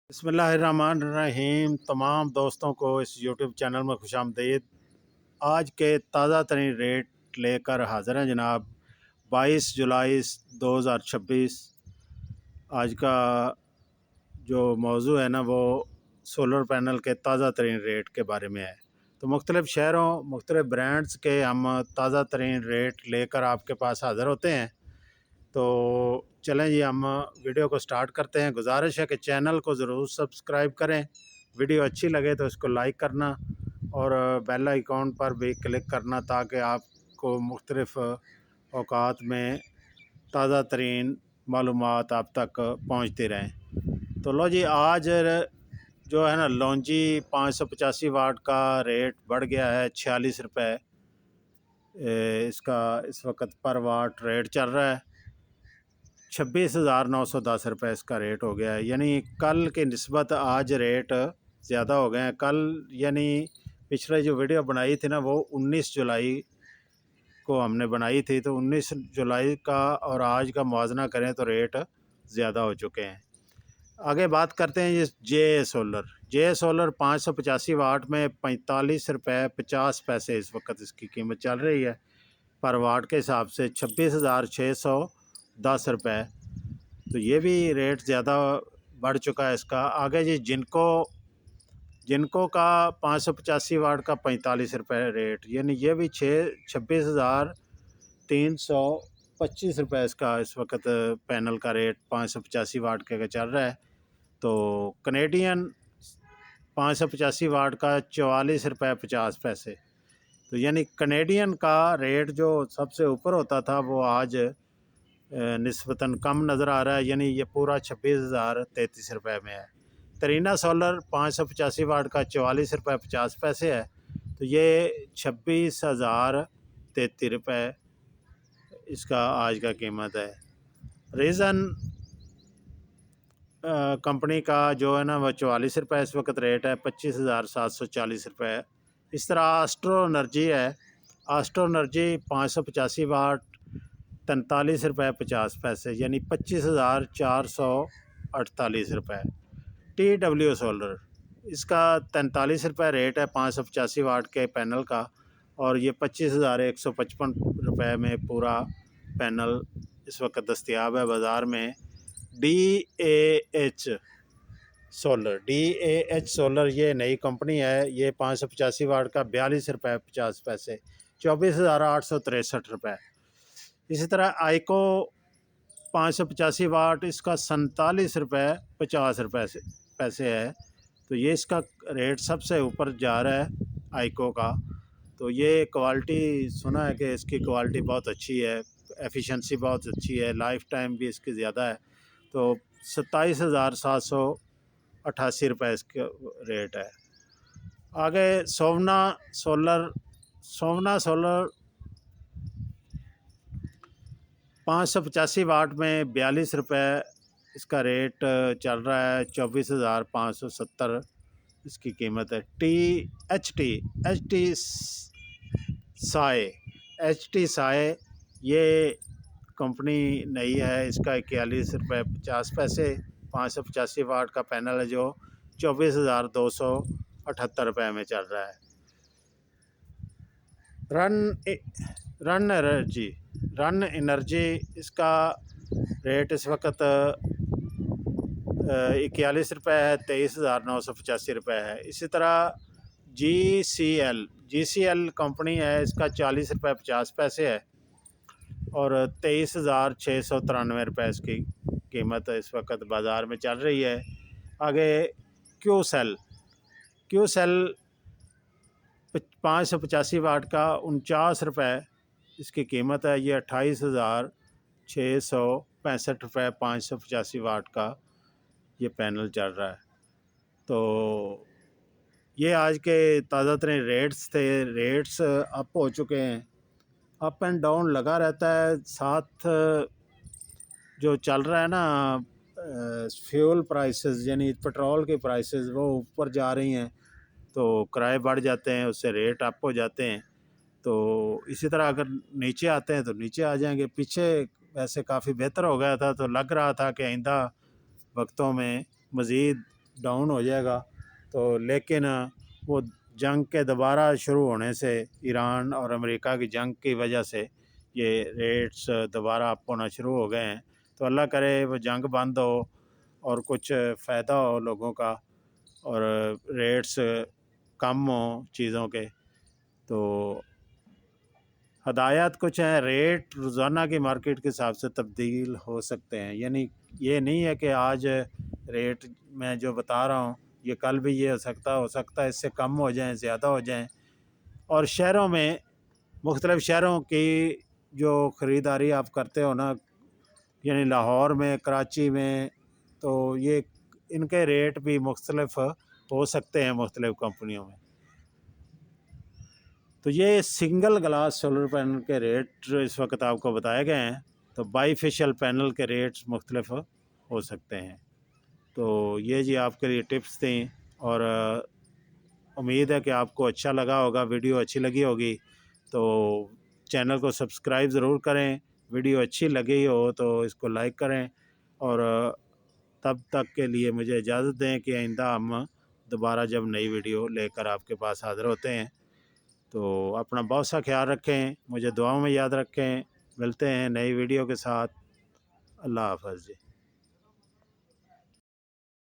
बिस्मिल्लाहिर्रहमानिर्रहीम। तमाम दोस्तों को इस यूट्यूब चैनल में खुशामदीद। आज के ताज़ा तरीन रेट लेकर हाज़िर हैं जनाब। 22 जुलाई 2026। आज का जो मौजू है ना वो सोलर पैनल के ताज़ा तरीन रेट के बारे में है। तो मुख्तलिफ़ शहरों मुख्तलिफ़ ब्रांड्स के हम ताज़ा तरीन रेट लेकर आपके पास हाज़िर होते हैं। तो चलें जी, हम वीडियो को स्टार्ट करते हैं। गुजारिश है कि चैनल को ज़रूर सब्सक्राइब करें, वीडियो अच्छी लगे तो इसको लाइक करना और बेल आइकॉन पर भी क्लिक करना ताकि आपको मुख्तलिफ़ औकात में ताज़ा तरीन मालूमात आप तक पहुँचती रहें। तो लो जी, आज जो है ना लॉन्जी 585 वाट का रेट बढ़ गया है 46 रुपये। इसका इस वक्त पर वाट रेट चल रहा है 26,910 रुपये इसका रेट हो गया है। यानी कल के निस्बत आज रेट ज़्यादा हो गए हैं। कल यानी पिछले जो वीडियो बनाई थी ना वो 19 जुलाई को हमने बनाई थी, तो 19 जुलाई का और आज का मुआवजना करें तो रेट ज़्यादा हो चुके हैं। आगे बात करते हैं ये जे सोलर 585 वाट में 45 रुपये 50 पैसे इस वक्त इसकी कीमत चल रही है। पर वाट के हिसाब से 26,610 रुपये। तो ये भी रेट ज़्यादा बढ़ चुका है इसका। आगे जी जिनको का 585 वाट का 45 रुपये रेट, यानी ये भी 26,325 रुपये इसका इस वक्त पैनल का रेट 585 वाट के चल रहा है। तो कनेडियन 585 वाट का 44 रुपये 50 पैसे। तो यानी कनेडियन का रेट जो सबसे ऊपर होता था वो आज निस्बतन कम नज़र आ रहा है, यानी ये पूरा 26,033 रुपये में है। तरीना सोलर 585 वाट का 44 रुपये 50 पैसे है। तो ये 26,033 रुपये इसका आज का कीमत है। रीज़न कंपनी का जो है ना वो 44 रुपये इस वक्त रेट है, 25,740 रुपये। इस तरह आस्ट्रो एनर्जी है, आस्ट्रो एनर्जी 585 वाट 43 रुपये 50 पैसे, यानी 25,448 रुपये। TW सोलर इसका 43 रुपये रेट है 585 वाट के पैनल का, और ये 25,155 रुपये में पूरा पैनल इस वक्त दस्तयाब है बाज़ार में। DAH सोलर ये नई कंपनी है। ये 585 वाट का 42 रुपये 50 पैसे, 24,863 रुपये। इसी तरह आइको 585 वाट इसका 47 रुपये 50 पैसे है। तो ये इसका रेट सबसे ऊपर जा रहा है आइको का। तो ये क्वालिटी सुना है कि इसकी क्वालिटी बहुत अच्छी है, एफिशिएंसी बहुत अच्छी है, लाइफ टाइम भी इसकी ज़्यादा है। तो 27,788 रुपये इसका रेट है। आगे सोवना सोलर 585 वाट में 42 रुपये इसका रेट चल रहा है, 24,570 इसकी कीमत है। एच टी साए ये कंपनी नई है, इसका 41 रुपये 50 पैसे। 585 वाट का पैनल है जो 24,278 रुपये में चल रहा है। रन एनर्जी इसका रेट इस वक्त 41 रुपये है, 23,985 रुपये है। इसी तरह GCL कंपनी है, इसका 40 रुपये 50 पैसे है और 23,693 रुपये इसकी कीमत इस वक्त बाज़ार में चल रही है। आगे क्यू सेल 585 वाट का 49 रुपये इसकी कीमत है। ये 28,665 रुपये 585 वाट का ये पैनल चल रहा है। तो ये आज के ताज़ा तरीन रेट्स थे। रेट्स अप हो चुके हैं, अप एंड डाउन लगा रहता है। साथ जो चल रहा है ना फ्यूल प्राइसेस, यानी पेट्रोल की प्राइसेस वो ऊपर जा रही हैं, तो किराए बढ़ जाते हैं, उससे रेट अप हो जाते हैं। तो इसी तरह अगर नीचे आते हैं तो नीचे आ जाएंगे। पीछे वैसे काफ़ी बेहतर हो गया था, तो लग रहा था कि आइंदा वक्तों में मज़ीद डाउन हो जाएगा। तो लेकिन वो जंग के दोबारा शुरू होने से, ईरान और अमेरिका की जंग की वजह से ये रेट्स दोबारा अप होना शुरू हो गए हैं। तो अल्लाह करे वो जंग बंद हो और कुछ फ़ायदा हो लोगों का, और रेट्स कम हो चीज़ों के। तो हदायत कुछ हैं, रेट रोज़ाना की मार्केट के हिसाब से तब्दील हो सकते हैं, यानी ये नहीं है कि आज रेट मैं जो बता रहा हूँ ये कल भी ये हो सकता है इससे कम हो जाएं, ज़्यादा हो जाएं। और शहरों में, मुख्तलिफ़ शहरों की जो ख़रीदारी आप करते हो ना, यानी लाहौर में, कराची में, तो ये इनके रेट भी मुख्तलिफ़ हो सकते हैं मुख्तलिफ़ कंपनियों में। तो ये सिंगल ग्लास सोलर पैनल के रेट इस वक्त आपको बताए गए हैं। तो बाईफेशियल पैनल के रेट्स मुख्तलिफ हो सकते हैं। तो ये जी आपके लिए टिप्स थी, और उम्मीद है कि आपको अच्छा लगा होगा, वीडियो अच्छी लगी होगी। तो चैनल को सब्सक्राइब ज़रूर करें, वीडियो अच्छी लगी हो तो इसको लाइक करें, और तब तक के लिए मुझे इजाज़त दें कि आइंदा हम दोबारा जब नई वीडियो लेकर आपके पास हाज़िर होते हैं। तो अपना बहुत सा ख्याल रखें, मुझे दुआओं में याद रखें। मिलते हैं नई वीडियो के साथ। अल्लाह हाफ़िज़ जी।